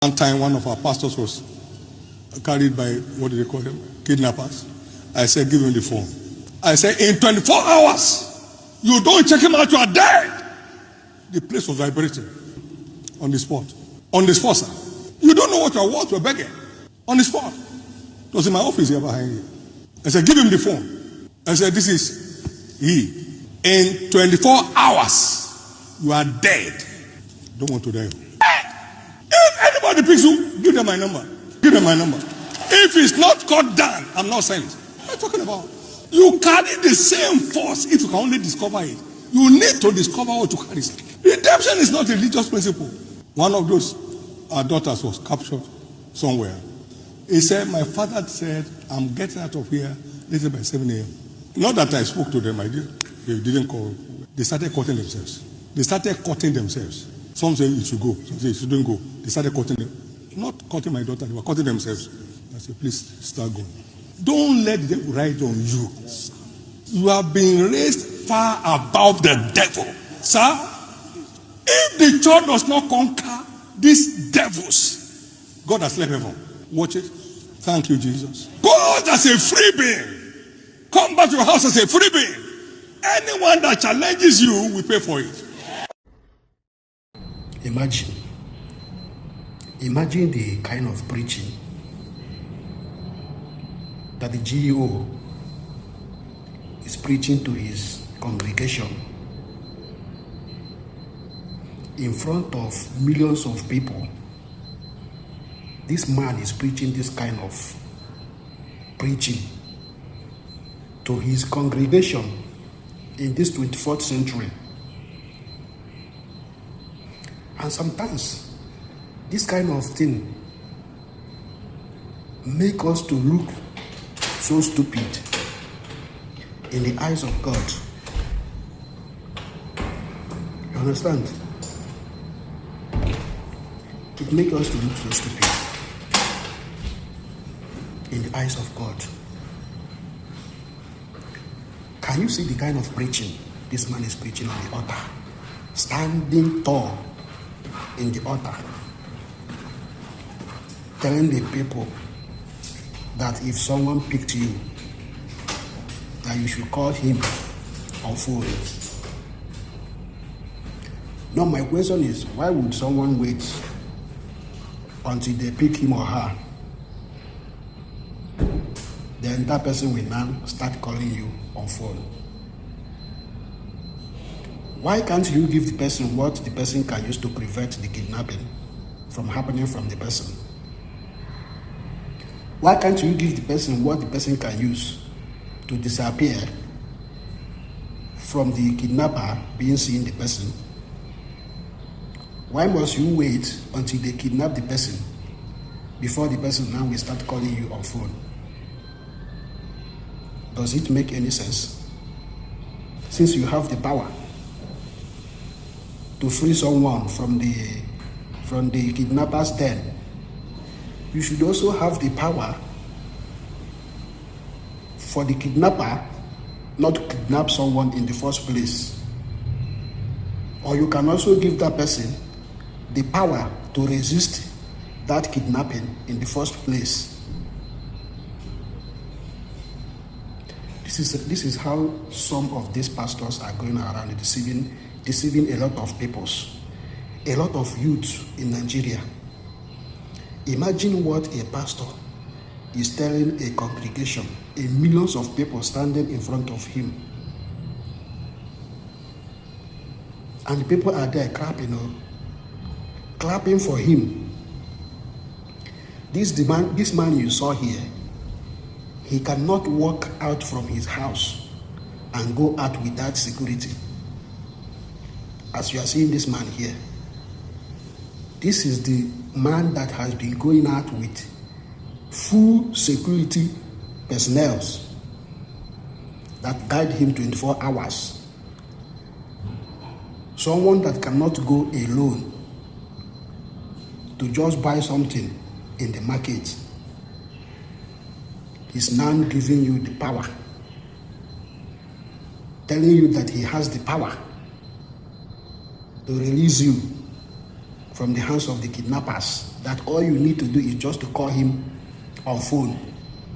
One time, one of our pastors was carried by, what do they call them? Kidnappers. I said, give him the phone. I said, in 24 hours, you don't check him out, you are dead. The place was vibrating on the spot. On the spot, sir. You don't know what you are worth, you're begging. On the spot. It was in my office here behind you. I said, give him the phone. I said, this is he. In 24 hours, you are dead. Don't want to die. If anybody picks you, give them my number. Give them my number. If it's not cut down, I'm not sent. What are you talking about? You carry the same force if you can only discover it. You need to discover what you carry. Redemption is not a religious principle. One of those, our daughters was captured somewhere. He said, my father said, I'm getting out of here later by 7 a.m. Not that I spoke to them, I did. They didn't call. They started cutting themselves. They started cutting themselves. Some say it should go. Some say it shouldn't go. They started cutting them. Not cutting my daughter, they were cutting themselves. I said, please start going. Don't let them ride on you. You have been raised far above the devil. Sir, if the church does not conquer these devils, God has left heaven. Watch it. Thank you, Jesus. Go out as a free being. Come back to your house as a free being. Anyone that challenges you, we pay for it. Imagine the kind of preaching that the GEO is preaching to his congregation in front of millions of people. This man is preaching this kind of preaching to his congregation in this 24th century. And sometimes this kind of thing make us to look so stupid in the eyes of God. You understand? It makes us to look so stupid in the eyes of God. Can you see the kind of preaching this man is preaching on the altar? Standing tall in the altar, telling the people that if someone picked you, that you should call him on phone. Now my question is, why would someone wait until they pick him or her? Then that person will now start calling you on phone. Why can't you give the person what the person can use to prevent the kidnapping from happening from the person? Why can't you give the person what the person can use to disappear from the kidnapper being seen the person? Why must you wait until they kidnap the person before the person now will start calling you on phone? Does it make any sense? Since you have the power to free someone from the kidnapper's den, you should also have the power for the kidnapper not to kidnap someone in the first place. Or you can also give that person the power to resist that kidnapping in the first place. This is how some of these pastors are going around deceiving a lot of peoples, a lot of youth in Nigeria. Imagine what a pastor is telling a congregation, a millions of people standing in front of him. And the people are there clapping for him. This man you saw here, he cannot walk out from his house and go out without security. As you are seeing this man here, this is the man that has been going out with full security personnel that guide him 24 hours. Someone that cannot go alone to just buy something in the market is now giving you the power, telling you that he has the power to release you from the hands of the kidnappers. that all you need to do is just to call him on phone.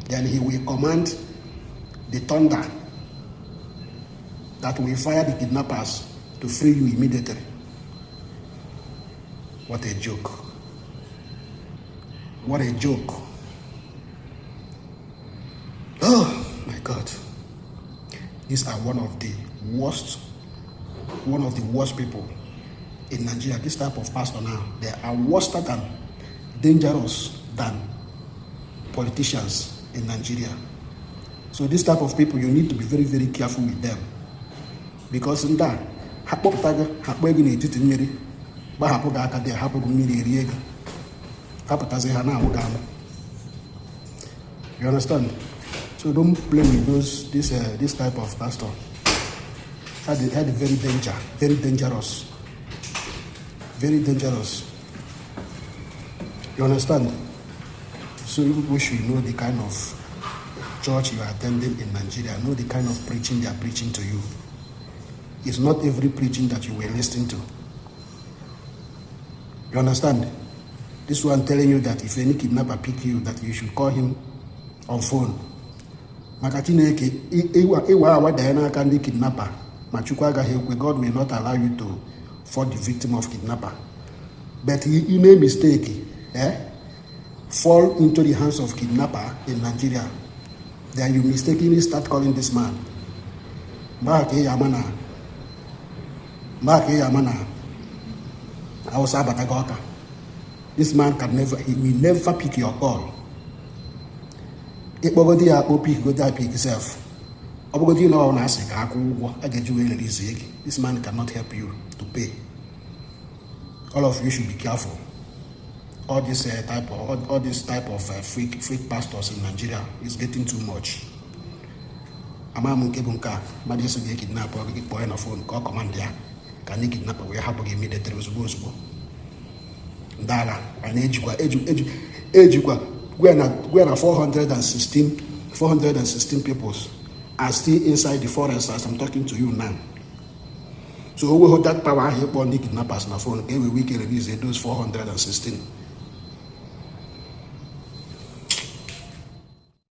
Then he will command the thunder that will fire the kidnappers to free you immediately. What a joke. What a joke. Oh my God. These are one of the worst people in Nigeria. This type of pastor now, they are worse than dangerous than politicians in Nigeria. So this type of people, you need to be very, very careful with them. Because in that, you understand? So don't play with this type of pastor. Had very dangerous. Very dangerous. You understand? So we should know the kind of church you are attending in Nigeria, know the kind of preaching they are preaching to you. It's not every preaching that you will listen to. You understand? This one telling you that if any kidnapper pick you, that you should call him on phone. Makatineke, kidnapper. God will not allow you to fall the victim of kidnapper. But he made mistake, fall into the hands of kidnapper in Nigeria. Then you mistakenly start calling this man. This man he will never pick your call. Pick himself. This man cannot help you to pay. All of you should be careful. All this type of fake pastors in Nigeria is getting too much. Kidnap or on phone, call command there. Can you kidnap we have to immediately Dala and ejikwa when 416 people are still inside the forest as I'm talking to you now. So we hold that power here on the kidnappers on the phone. Every week release those 416.